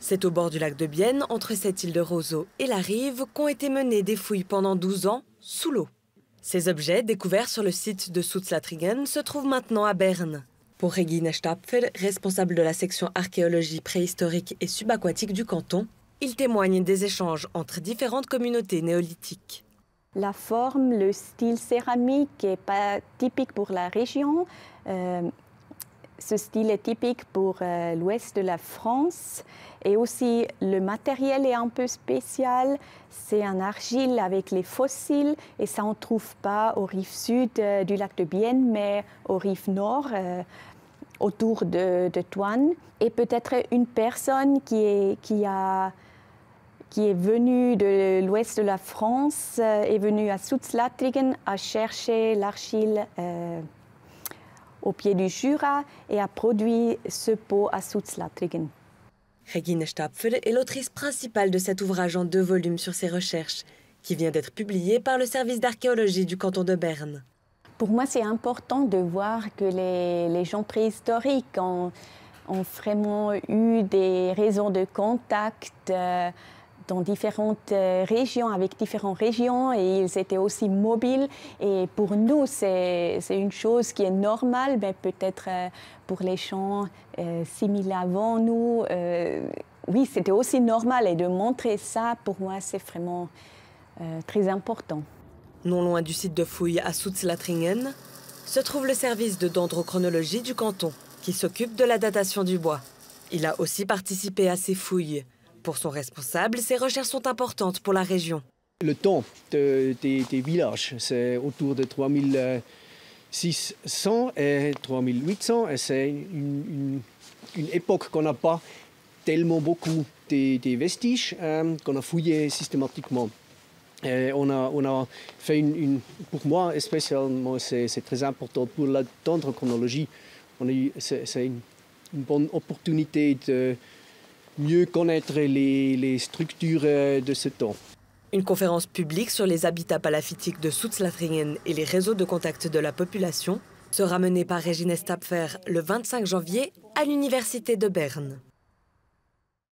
C'est au bord du lac de Bienne, entre cette île de Roseau et la rive, qu'ont été menées des fouilles pendant 12 ans sous l'eau. Ces objets, découverts sur le site de Soetslattringen, se trouvent maintenant à Berne. Pour Regine Stapfer, responsable de la section archéologie préhistorique et subaquatique du canton, il témoigne des échanges entre différentes communautés néolithiques. La forme, le style céramique n'est pas typique pour la région. Ce style est typique pour l'ouest de la France. Et aussi, le matériel est un peu spécial. C'est un argile avec les fossiles et ça, on ne trouve pas aux rives sud du lac de Bienne, mais aux rives nord, autour de Thoine. Et peut-être une personne qui est venue de l'ouest de la France, est venue à Soetslattringen à chercher l'argile au pied du Jura et a produit ce pot à Soetslattringen. Regine Stapfer est l'autrice principale de cet ouvrage en 2 volumes sur ses recherches, qui vient d'être publié par le service d'archéologie du canton de Berne. Pour moi, c'est important de voir que les gens préhistoriques ont vraiment eu des réseaux de contact dans différentes régions, avec différentes régions, et ils étaient aussi mobiles. Et pour nous, c'est une chose qui est normale, mais peut-être pour les gens 6000 avant nous, oui, c'était aussi normal. Et de montrer ça, pour moi, c'est vraiment très important. Non loin du site de fouilles à Soetslattringen, se trouve le service de dendrochronologie du canton, qui s'occupe de la datation du bois. Il a aussi participé à ces fouilles. Pour son responsable, ces recherches sont importantes pour la région. Le temps des villages, c'est autour de 3600 et 3800. Et c'est une époque qu'on n'a pas tellement beaucoup des vestiges, qu'on a fouillé systématiquement. Et on a fait pour moi spécialement, c'est très important pour la dendrochronologie. C'est une bonne opportunité de mieux connaître les structures de ce temps. Une conférence publique sur les habitats palafitiques de Soetslattringen et les réseaux de contact de la population sera menée par Regine Stapfer le 25 janvier à l'Université de Berne.